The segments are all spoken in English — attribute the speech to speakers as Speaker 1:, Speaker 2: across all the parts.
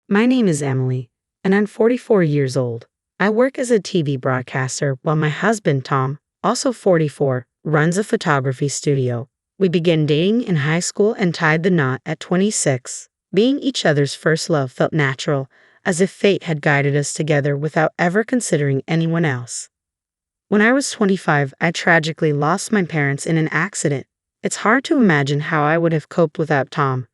Speaker 1: My name is Emily, and I'm 44 years old. I work as a TV broadcaster while my husband, Tom, also 44, runs a photography studio. We began dating in high school and tied the knot at 26. Being each other's first love felt natural, as if fate had guided us together without ever considering anyone else. When I was 25, I tragically lost my parents in an accident. It's hard to imagine how I would have coped without Tom,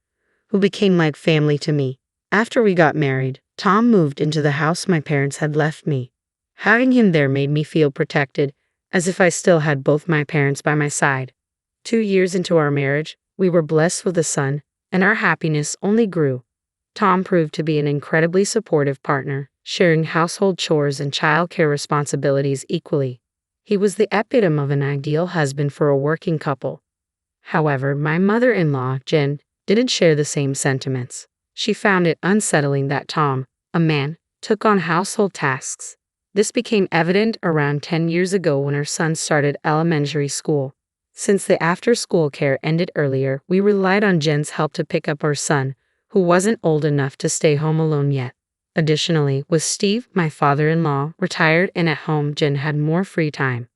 Speaker 1: who became like family to me. After we got married, Tom moved into the house my parents had left me. Having him there made me feel protected, as if I still had both my parents by my side. 2 years into our marriage, we were blessed with a son, and our happiness only grew. Tom proved to be an incredibly supportive partner, sharing household chores and childcare responsibilities equally. He was the epitome of an ideal husband for a working couple. However, my mother-in-law, Jen, didn't share the same sentiments. She found it unsettling that Tom, a man, took on household tasks. This became evident around 10 years ago when our son started elementary school. Since the after-school care ended earlier, we relied on Jen's help to pick up our son, who wasn't old enough to stay home alone yet. Additionally, with Steve, my father-in-law, retired and at home, Jen had more free time.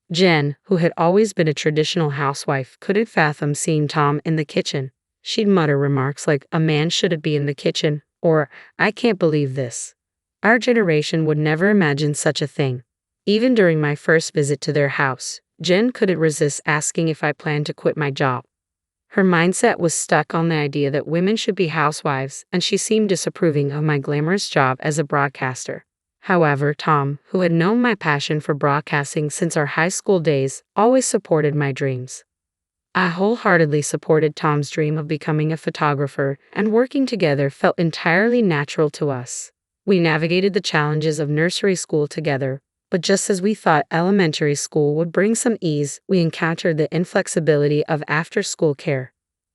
Speaker 1: Jen, who had always been a traditional housewife, couldn't fathom seeing Tom in the kitchen. She'd mutter remarks like, "A man shouldn't be in the kitchen," or, "I can't believe this." Our generation would never imagine such a thing. Even during my first visit to their house, Jen couldn't resist asking if I planned to quit my job. Her mindset was stuck on the idea that women should be housewives, and she seemed disapproving of my glamorous job as a broadcaster. However, Tom, who had known my passion for broadcasting since our high school days, always supported my dreams. I wholeheartedly supported Tom's dream of becoming a photographer, and working together felt entirely natural to us. We navigated the challenges of nursery school together, but just as we thought elementary school would bring some ease, we encountered the inflexibility of after-school care.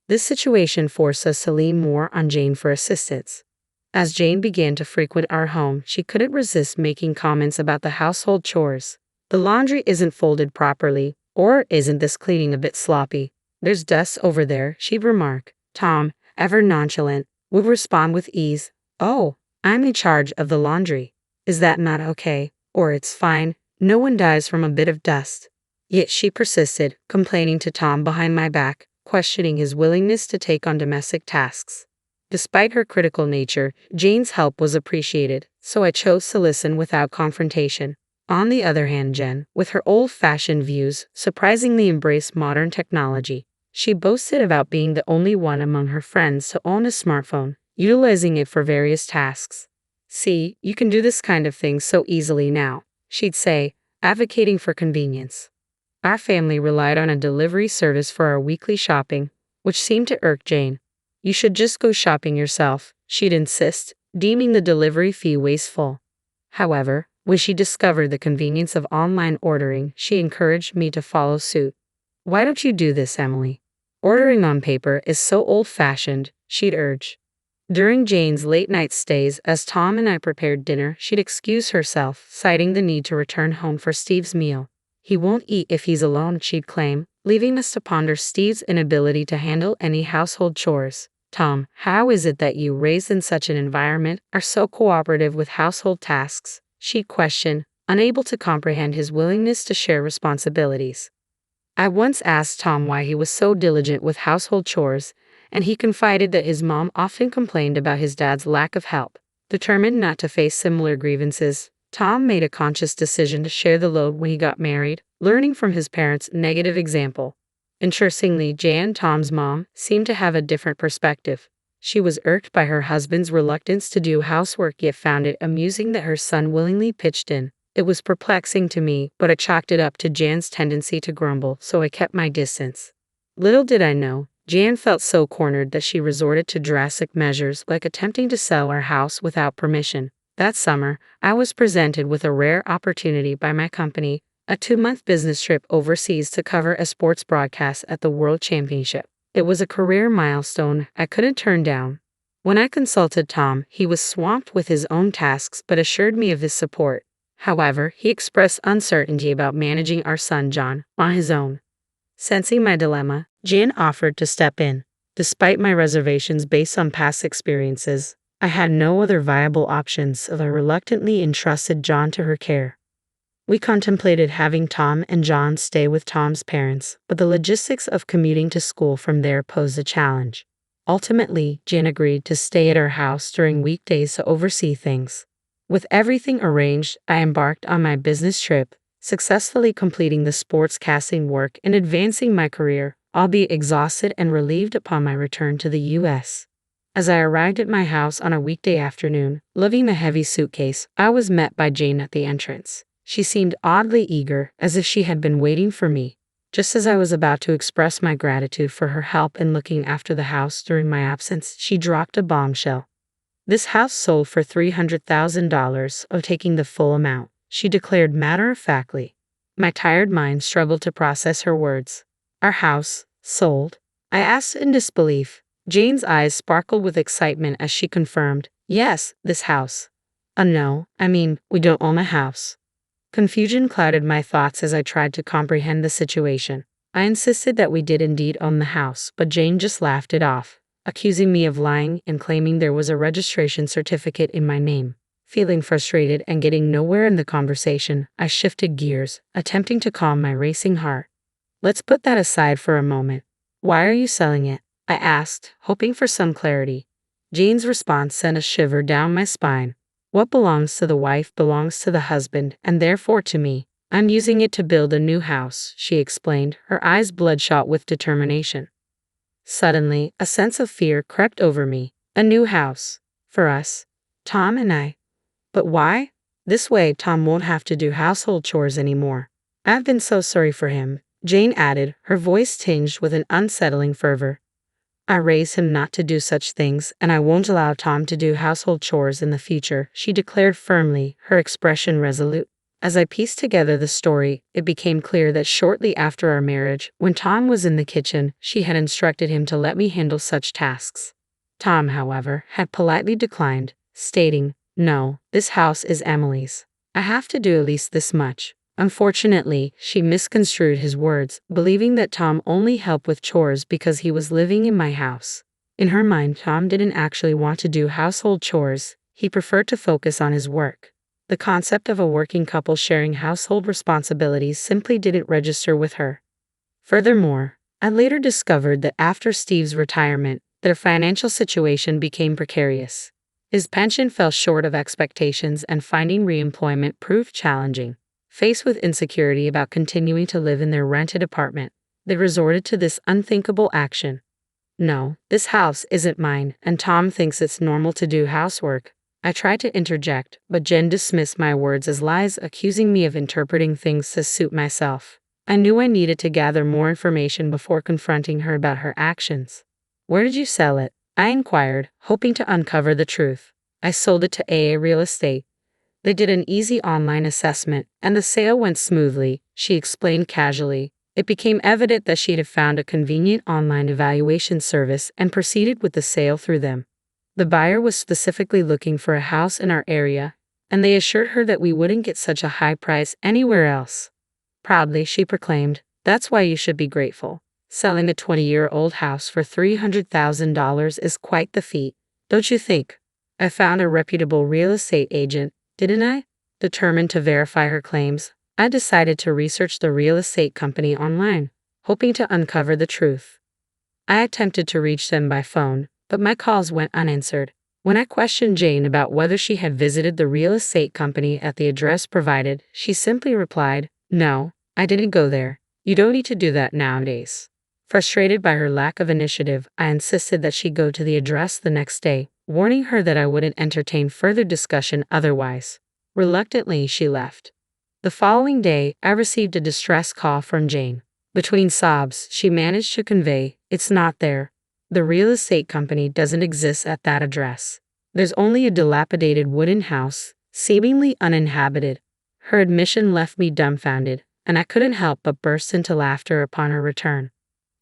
Speaker 1: This situation forced us to lean more on Jane for assistance. As Jane began to frequent our home, she couldn't resist making comments about the household chores. "The laundry isn't folded properly," or "Isn't this cleaning a bit sloppy? There's dust over there," she'd remark. Tom, ever nonchalant, would respond with ease, "Oh, I'm in charge of the laundry. Is that not okay? Or it's fine. No one dies from a bit of dust." Yet she persisted, complaining to Tom behind my back, questioning his willingness to take on domestic tasks. Despite her critical nature, Jane's help was appreciated, so I chose to listen without confrontation. On the other hand, Jen, with her old-fashioned views, surprisingly embraced modern technology. She boasted about being the only one among her friends to own a smartphone, utilizing it for various tasks. "See, you can do this kind of thing so easily now," she'd say, advocating for convenience. Our family relied on a delivery service for our weekly shopping, which seemed to irk Jane. "You should just go shopping yourself," she'd insist, deeming the delivery fee wasteful. However, when she discovered the convenience of online ordering, she encouraged me to follow suit. "Why don't you do this, Emily? Ordering on paper is so old-fashioned," she'd urge. During Jane's late-night stays, as Tom and I prepared dinner, she'd excuse herself, citing the need to return home for Steve's meal. "He won't eat if he's alone," she'd claim, leaving us to ponder Steve's inability to handle any household chores. "Tom, how is it that you, raised in such an environment, are so cooperative with household tasks?" she'd question, unable to comprehend his willingness to share responsibilities. I once asked Tom why he was so diligent with household chores, and he confided that his mom often complained about his dad's lack of help. Determined not to face similar grievances, Tom made a conscious decision to share the load when he got married, learning from his parents' negative example. Interestingly, Jan, Tom's mom, seemed to have a different perspective. She was irked by her husband's reluctance to do housework, yet found it amusing that her son willingly pitched in. It was perplexing to me, but I chalked it up to Jan's tendency to grumble, so I kept my distance. Little did I know, Jan felt so cornered that she resorted to drastic measures like attempting to sell our house without permission. That summer, I was presented with a rare opportunity by my company, a 2-month business trip overseas to cover a sports broadcast at the World Championship. It was a career milestone I couldn't turn down. When I consulted Tom, he was swamped with his own tasks but assured me of his support. However, he expressed uncertainty about managing our son John on his own. Sensing my dilemma, Jan offered to step in. Despite my reservations based on past experiences, I had no other viable options, so I reluctantly entrusted John to her care. We contemplated having Tom and John stay with Tom's parents, but the logistics of commuting to school from there posed a challenge. Ultimately, Jane agreed to stay at our house during weekdays to oversee things. With everything arranged, I embarked on my business trip, successfully completing the sportscasting work and advancing my career, albeit exhausted and relieved upon my return to the U.S. As I arrived at my house on a weekday afternoon, lugging a heavy suitcase, I was met by Jane at the entrance. She seemed oddly eager, as if she had been waiting for me. Just as I was about to express my gratitude for her help in looking after the house during my absence, she dropped a bombshell. "This house sold for $300,000, of taking the full amount," she declared matter-of-factly. My tired mind struggled to process her words. "Our house sold?" I asked in disbelief. Jane's eyes sparkled with excitement as she confirmed, "Yes, this house." No, we don't own a house." Confusion clouded my thoughts as I tried to comprehend the situation. I insisted that we did indeed own the house, but Jane just laughed it off, accusing me of lying and claiming there was a registration certificate in my name. Feeling frustrated and getting nowhere in the conversation, I shifted gears, attempting to calm my racing heart. "Let's put that aside for a moment. Why are you selling it?" I asked, hoping for some clarity. Jane's response sent a shiver down my spine. "What belongs to the wife belongs to the husband, and therefore to me. I'm using it to build a new house," she explained, her eyes bloodshot with determination. Suddenly, a sense of fear crept over me. A new house. For us. Tom and I. But why? This way, Tom won't have to do household chores anymore. "I've been so sorry for him," Jane added, her voice tinged with an unsettling fervor. "I raised him not to do such things, and I won't allow Tom to do household chores in the future," she declared firmly, her expression resolute. As I pieced together the story, it became clear that shortly after our marriage, when Tom was in the kitchen, she had instructed him to let me handle such tasks. Tom, however, had politely declined, stating, "No, this house is Emily's. I have to do at least this much." Unfortunately, she misconstrued his words, believing that Tom only helped with chores because he was living in my house. In her mind, Tom didn't actually want to do household chores, he preferred to focus on his work. The concept of a working couple sharing household responsibilities simply didn't register with her. Furthermore, I later discovered that after Steve's retirement, their financial situation became precarious. His pension fell short of expectations and finding re-employment proved challenging. Faced with insecurity about continuing to live in their rented apartment, they resorted to this unthinkable action. "No, this house isn't mine, and Tom thinks it's normal to do housework." I tried to interject, but Jen dismissed my words as lies, accusing me of interpreting things to suit myself. I knew I needed to gather more information before confronting her about her actions. "Where did you sell it?" I inquired, hoping to uncover the truth. "I sold it to AA Real Estate. They did an easy online assessment, and the sale went smoothly," she explained casually. It became evident that she had found a convenient online evaluation service and proceeded with the sale through them. The buyer was specifically looking for a house in our area, and they assured her that we wouldn't get such a high price anywhere else. Proudly, she proclaimed, "That's why you should be grateful. Selling a 20-year-old house for $300,000 is quite the feat, don't you think?" I found a reputable real estate agent, didn't I? Determined to verify her claims, I decided to research the real estate company online, hoping to uncover the truth. I attempted to reach them by phone, but my calls went unanswered. When I questioned Jane about whether she had visited the real estate company at the address provided, she simply replied, "No, I didn't go there. You don't need to do that nowadays." Frustrated by her lack of initiative, I insisted that she go to the address the next day, warning her that I wouldn't entertain further discussion otherwise. Reluctantly, she left. The following day, I received a distress call from Jane. Between sobs, she managed to convey, "It's not there. The real estate company doesn't exist at that address. There's only a dilapidated wooden house, seemingly uninhabited." Her admission left me dumbfounded, and I couldn't help but burst into laughter upon her return.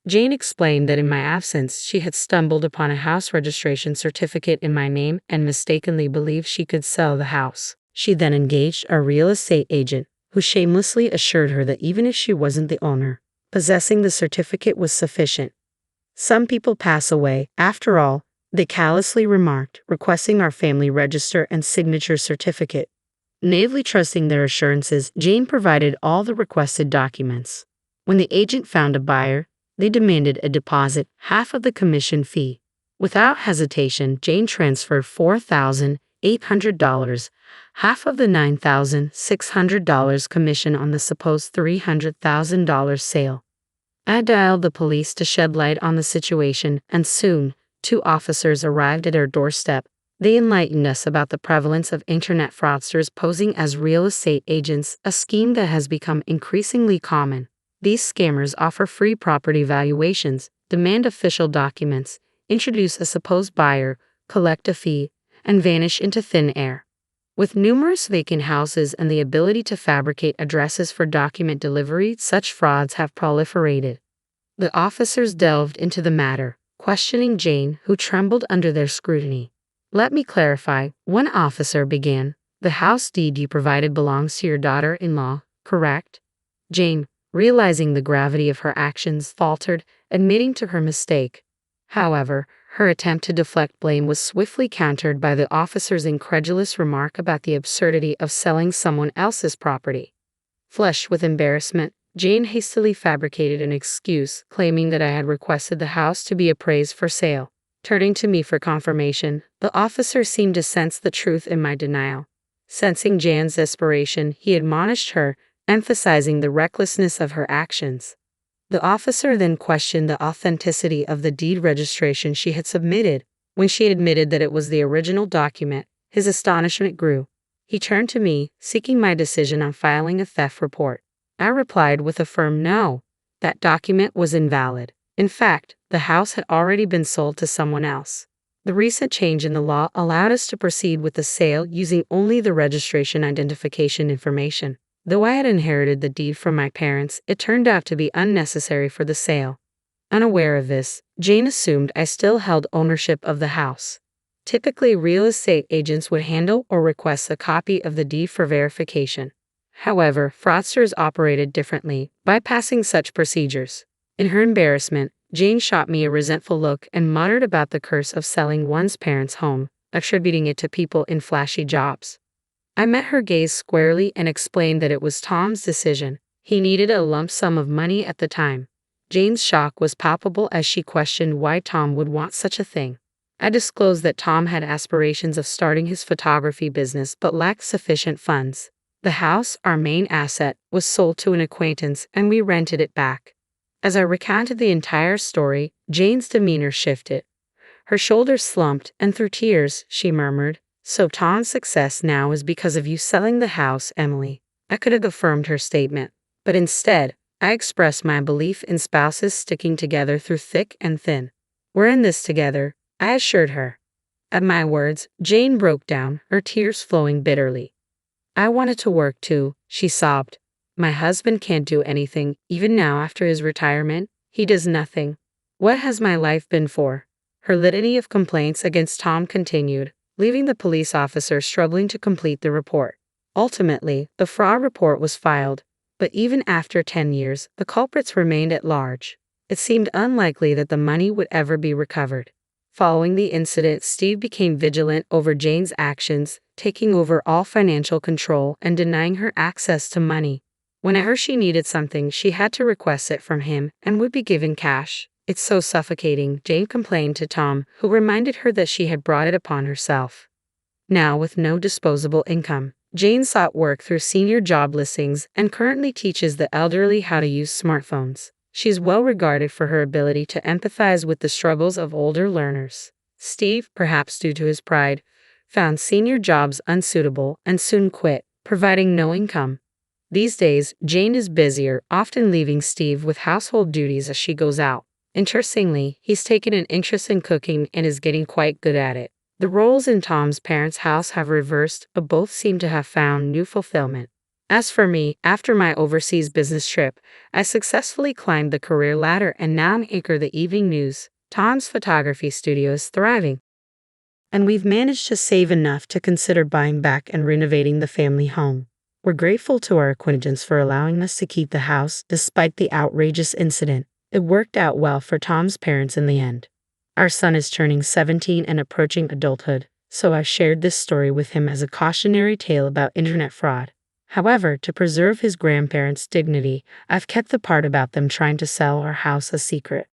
Speaker 1: Jane explained that in my absence, she had stumbled upon a house registration certificate in my name and mistakenly believed she could sell the house. She then engaged a real estate agent, who shamelessly assured her that even if she wasn't the owner, possessing the certificate was sufficient. Some people pass away, after all. they callously remarked, requesting our family register and signature certificate. Naively trusting their assurances, Jane provided all the requested documents. When the agent found a buyer, they demanded a deposit, half of the commission fee. Without hesitation, Jane transferred $4,800, half of the $9,600 commission on the supposed $300,000 sale. I dialed the police to shed light on the situation, and soon, 2 officers arrived at our doorstep. They enlightened us about the prevalence of internet fraudsters posing as real estate agents, a scheme that has become increasingly common. These scammers offer free property valuations, demand official documents, introduce a supposed buyer, collect a fee, and vanish into thin air. With numerous vacant houses and the ability to fabricate addresses for document delivery, such frauds have proliferated. The officers delved into the matter, questioning Jane, who trembled under their scrutiny. "Let me clarify," one officer began. "The house deed you provided belongs to your daughter-in-law, correct?" Jane, realizing the gravity of her actions, faltered, admitting to her mistake. However, her attempt to deflect blame was swiftly countered by the officer's incredulous remark about the absurdity of selling someone else's property. Flushed with embarrassment, Jane hastily fabricated an excuse, claiming that I had requested the house to be appraised for sale. Turning to me for confirmation, the officer seemed to sense the truth in my denial. Sensing Jane's desperation, he admonished her, emphasizing the recklessness of her actions. The officer then questioned the authenticity of the deed registration she had submitted. When she admitted that it was the original document, his astonishment grew. He turned to me, seeking my decision on filing a theft report. I replied with a firm no. That document was invalid. In fact, the house had already been sold to someone else. The recent change in the law allowed us to proceed with the sale using only the registration identification information. Though I had inherited the deed from my parents, it turned out to be unnecessary for the sale. Unaware of this, Jane assumed I still held ownership of the house. Typically, real estate agents would handle or request a copy of the deed for verification. However, fraudsters operated differently, bypassing such procedures. In her embarrassment, Jane shot me a resentful look and muttered about the curse of selling one's parents' home, attributing it to people in flashy jobs. I met her gaze squarely and explained that it was Tom's decision. He needed a lump sum of money at the time. Jane's shock was palpable as she questioned why Tom would want such a thing. I disclosed that Tom had aspirations of starting his photography business but lacked sufficient funds. The house, our main asset, was sold to an acquaintance and we rented it back. As I recounted the entire story, Jane's demeanor shifted. Her shoulders slumped, and through tears, she murmured, "So Tom's success now is because of you selling the house, Emily." I could have affirmed her statement, but instead, I expressed my belief in spouses sticking together through thick and thin. "We're in this together," I assured her. At my words, Jane broke down, her tears flowing bitterly. "I wanted to work too," she sobbed. "My husband can't do anything, even now after his retirement. He does nothing. What has my life been for?" Her litany of complaints against Tom continued, leaving the police officer struggling to complete the report. Ultimately, the fraud report was filed, but even after 10 years, the culprits remained at large. It seemed unlikely that the money would ever be recovered. Following the incident, Steve became vigilant over Jane's actions, taking over all financial control and denying her access to money. Whenever she needed something, she had to request it from him and would be given cash. "It's so suffocating," Jane complained to Tom, who reminded her that she had brought it upon herself. Now, with no disposable income, Jane sought work through senior job listings and currently teaches the elderly how to use smartphones. She is well regarded for her ability to empathize with the struggles of older learners. Steve, perhaps due to his pride, found senior jobs unsuitable and soon quit, providing no income. These days, Jane is busier, often leaving Steve with household duties as she goes out. Interestingly, he's taken an interest in cooking and is getting quite good at it. The roles in Tom's parents' house have reversed, but both seem to have found new fulfillment. As for me, after my overseas business trip, I successfully climbed the career ladder and now anchor the evening news. Tom's photography studio is thriving, and we've managed to save enough to consider buying back and renovating the family home. We're grateful to our acquaintance for allowing us to keep the house despite the outrageous incident. It worked out well for Tom's parents in the end. Our son is turning 17 and approaching adulthood, so I've shared this story with him as a cautionary tale about internet fraud. However, to preserve his grandparents' dignity, I've kept the part about them trying to sell our house a secret.